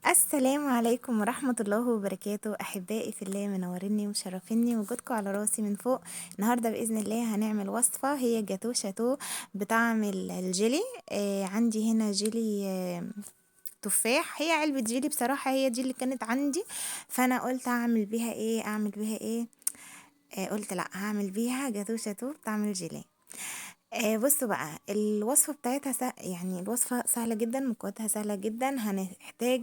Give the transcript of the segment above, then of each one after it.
السلام عليكم ورحمة الله وبركاته، أحبائي في الله، منوريني ومشرفيني وجودكم على راسي من فوق. النهاردة بإذن الله هنعمل وصفة هي جاتو شاتو بطعم الجيلي. عندي هنا جيلي تفاح. هي علبة جيلي بصراحة، هي دي اللي كانت عندي، فأنا قلت أعمل بيها إيه. قلت لأ، هعمل بيها جاتو شاتو بطعم الجيلي. بصوا بقى، الوصفة بتاعتها يعني الوصفة سهلة جدا، مكوناتها سهلة جدا. هنحتاج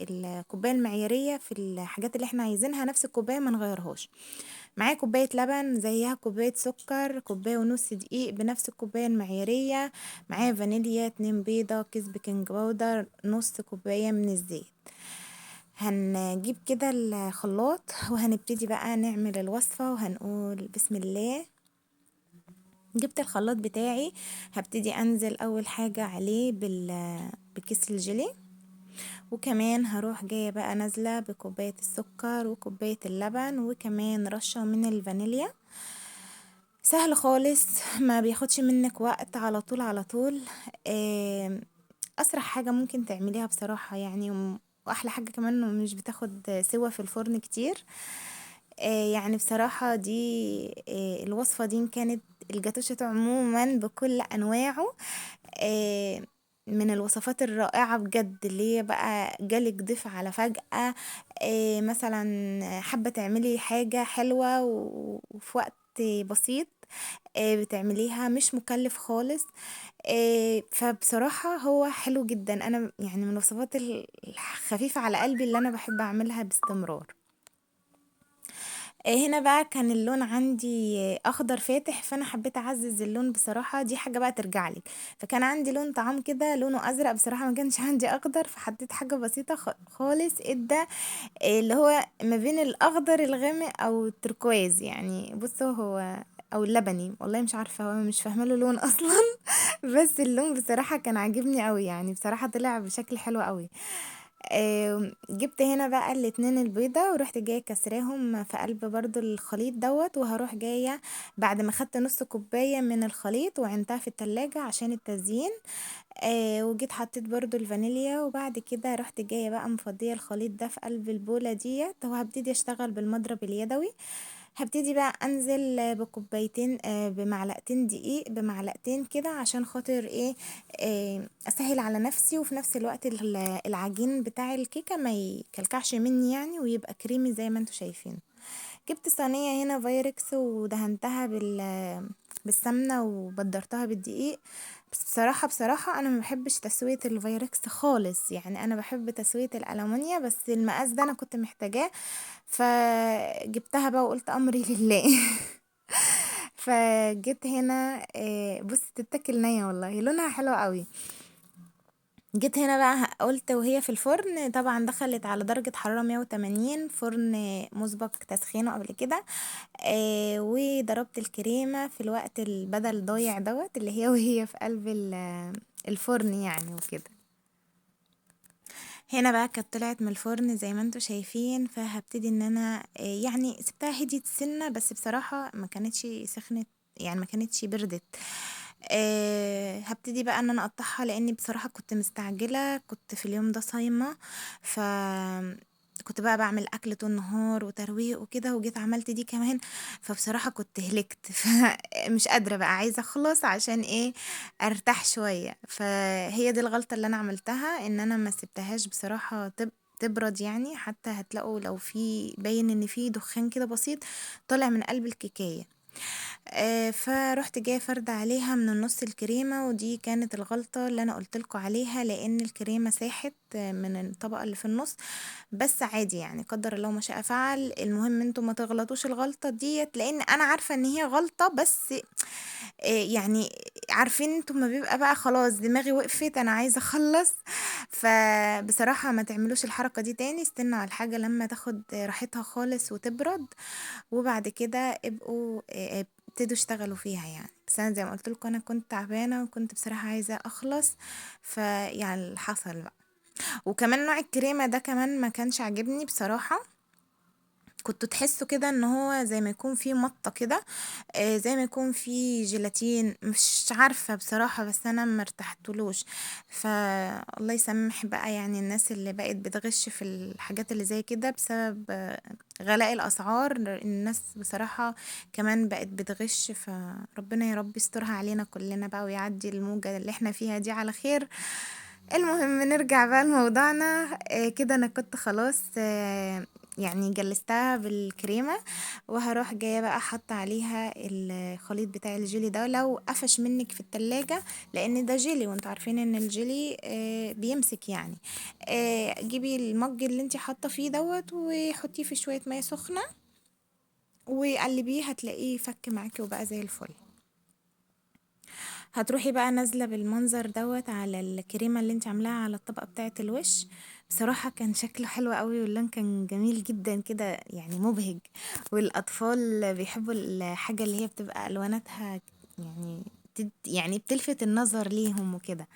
الكوباية المعيارية في الحاجات اللي احنا عايزينها نفس الكوباية، ما نغيرهاش. معايا كوباية لبن، زيها كوباية سكر، كوباية ونص دقيق بنفس الكوباية المعيارية. معايا فانيليا، 2 بيضة، كيس بيكنج باودر، نص كوباية من الزيت. هنجيب كده الخلاط وهنبتدي بقى نعمل الوصفة، وهنقول بسم الله. جبت الخلاط بتاعي، هبتدي انزل اول حاجة عليه بكيس الجيلي، وكمان هروح جاية بقى نازلة بكوباية السكر وكوباية اللبن وكمان رشة من الفانيليا. سهل خالص، ما بياخدش منك وقت، على طول على طول. آم، اسرع حاجة ممكن تعمليها بصراحة يعني، واحلى حاجة كمان إنه مش بتاخد سوا في الفرن كتير. يعني بصراحة دي الوصفة دي إن كانت الجاتوشة عموما بكل أنواعه، آه، من الوصفات الرائعة بجد، اللي هي بقى جالك ضيف على فجأة. مثلا حابة تعملي حاجة حلوة وفي وقت بسيط، بتعمليها، مش مكلف خالص. فبصراحة هو حلو جدا، أنا يعني من الوصفات الخفيفة على قلبي اللي أنا بحب أعملها باستمرار. هنا بقى كان اللون عندي اخضر فاتح، فانا حبيت اعزز اللون بصراحة، دي حاجة بقى ترجع لك. فكان عندي لون طعام كده لونه ازرق، بصراحة ما كانش عندي اخضر، فحطيت حاجة بسيطة خالص، ادى اللي هو ما بين الاخضر الغامق او التركواز، يعني بصوا هو او اللبني، والله مش عارفة، هو مش فاهمة له لون اصلا. بس اللون بصراحة كان عاجبني قوي، يعني بصراحة طلع بشكل حلو قوي. جبت هنا بقى الاتنين البيضة، ورحت جاية كسراهم في قلب برضو الخليط دوت، وهروح جاية بعد ما خدت نص كوباية من الخليط وعينتها في التلاجة عشان التزيين. وجيت حطيت برضو الفانيليا، وبعد كده رحت جاية بقى مفضية الخليط ده في قلب البولة ديت، وهبتدي اشتغل بالمضرب اليدوي. هبتدي بقى انزل بكوبايتين، بمعلقتين دقيق، بمعلقتين كده، عشان خاطر ايه، اسهل على نفسي، وفي نفس الوقت العجين بتاع الكيكة ما يكلكعش مني يعني، ويبقى كريمي زي ما انتوا شايفين. جبت صينية هنا فايركس ودهنتها بالسمنة وبدرتها بالدقيق. بس بصراحة انا ما بحبش تسوية الفايركس خالص، يعني انا بحب تسوية الالومنيا، بس المقاس ده انا كنت محتاجاه، فجبتها بقى وقلت امري لله. فجيت هنا، بص تتاكل نية والله، لونها حلو قوي. جيت هنا بقى قلت وهي في الفرن، طبعا دخلت على درجة حرارة 180، فرن مسبق تسخينه قبل كده. وضربت الكريمة في الوقت البدل ضايع دوت، اللي هي وهي في قلب الفرن يعني وكده. هنا بقى كانت طلعت من الفرن زي ما انتوا شايفين، فهبتدي ان انا يعني سبتها هديت سنة، بس بصراحة ما كانتش سخنت، يعني ما كانتش بردت. هبتدي بقى ان انا اقطعها، لاني بصراحة كنت مستعجلة، كنت في اليوم ده صايمة. ف كنت بقى بعمل اكل طول النهار وترويق وكده، وجيت عملت دي كمان، فبصراحة كنت هلكت. فمش قادرة بقى، عايزة اخلص عشان ايه، ارتاح شوية. فهي دي الغلطة اللي انا عملتها، ان انا ما سبتهاش بصراحة تبرد، يعني حتى هتلاقوا لو في باين ان في دخان كده بسيط طالع من قلب الكيكاية. فرحت جايه فرد عليها من النص الكريمه، ودي كانت الغلطه اللي انا قلتلكوا عليها، لان الكريمه ساحت من الطبقه اللي في النص. بس عادي يعني، قدر الله ما شاء فعل، المهم انتوا ما تغلطوش الغلطه ديت، لان انا عارفه ان هي غلطه، بس يعني عارفين انتوا ما بيبقى بقى خلاص دماغي وقفت، انا عايزه اخلص. فبصراحه ما تعملوش الحركه دي تاني، استنوا على الحاجه لما تاخد راحتها خالص وتبرد، وبعد كده ابقوا ابتدوا اشتغلوا فيها يعني. بس انا زي ما قلت لكم، انا كنت تعبانه وكنت بصراحه عايزه اخلص، فيعني اللي حصل بقى. وكمان نوع الكريمه ده كمان ما كانش عاجبني بصراحه، كنتوا تحسوا كده ان هو زي ما يكون فيه مطة كده، زي ما يكون فيه جيلاتين، مش عارفة بصراحة، بس انا مرتحتلوش. فالله يسامح بقى يعني الناس اللي بقت بتغش في الحاجات اللي زي كده بسبب غلاء الاسعار. الناس بصراحة كمان بقت بتغش، فربنا يا رب يسترها علينا كلنا بقى ويعدي الموجة اللي احنا فيها دي على خير. المهم نرجع بقى لموضوعنا. كده انا كنت خلاص يعني جلستها بالكريمة، وهروح جاية بقى حاطة عليها الخليط بتاع الجيلي ده لو قفش منك في التلاجة، لان ده جيلي وانتوا عارفين ان الجيلي بيمسك يعني. جيبي المج اللي انتي حاطة فيه دوت وحطيه في شوية مية سخنة وقلبيه، هتلاقيه فك معاكي وبقى زي الفل. هتروحي بقى نازلة بالمنظر دوت على الكريمة اللي انت عاملاها على الطبقة بتاعة الوش. بصراحة كان شكله حلو قوي واللون كان جميل جدا كده يعني مبهج، والأطفال بيحبوا الحاجة اللي هي بتبقى ألواناتها يعني يعني بتلفت النظر ليهم وكده.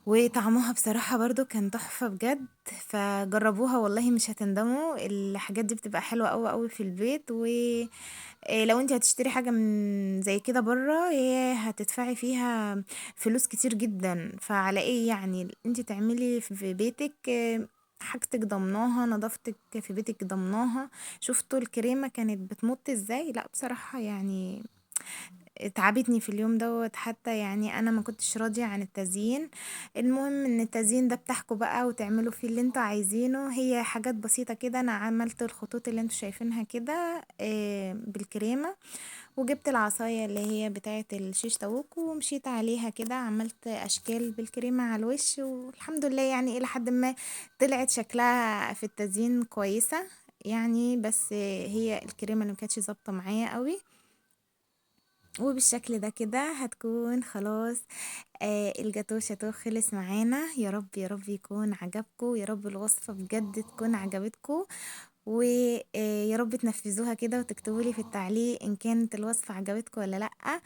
وطعمها بصراحة برضو كان تحفة بجد، فجربوها والله مش هتندموا. الحاجات دي بتبقى حلوة قوي قوي في البيت، لو انت هتشتري حاجة من زي كده برا هي هتدفعي فيها فلوس كتير جدا، فعلى ايه يعني انت تعملي في بيتك حاجتك ضمناها، نظافتك في بيتك ضمناها. شفتوا الكريمة كانت بتمط ازاي؟ لا بصراحة يعني تعبتني في اليوم دوت، حتى يعني انا ما كنتش راضية عن التزيين. المهم ان التزيين ده بتاعكوا بقى وتعملوا فيه اللي انتوا عايزينه، هي حاجات بسيطة كده. انا عملت الخطوط اللي انتوا شايفينها كده بالكريمة، وجبت العصاية اللي هي بتاعة الشيش طاووق ومشيت عليها كده، عملت اشكال بالكريمة على الوش، والحمد لله يعني الى حد ما طلعت شكلها في التزيين كويسة يعني. بس هي الكريمة اللي مكانتش ظابطة معايا قوي. وبالشكل ده كده هتكون خلاص الجاتو شاتو خلص معانا. يا رب يا رب يكون عجبكم، يا رب الوصفة بجد تكون عجبتكم، ويا رب تنفذوها كده وتكتبوا لي في التعليق ان كانت الوصفة عجبتكم ولا لأ.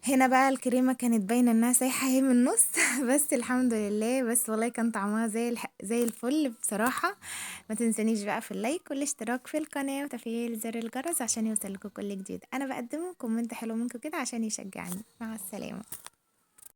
هنا بقى الكريمة كانت باينة انها سايحة اهي من النص بس الحمد لله، بس والله كان طعمها زي الفل بصراحة. ما تنسانيش بقى في اللايك والاشتراك في القناة وتفعيل زر الجرس عشان يوصلكوا كل جديد انا بقدمه. كومنت حلو منكم كده عشان يشجعني. مع السلامة.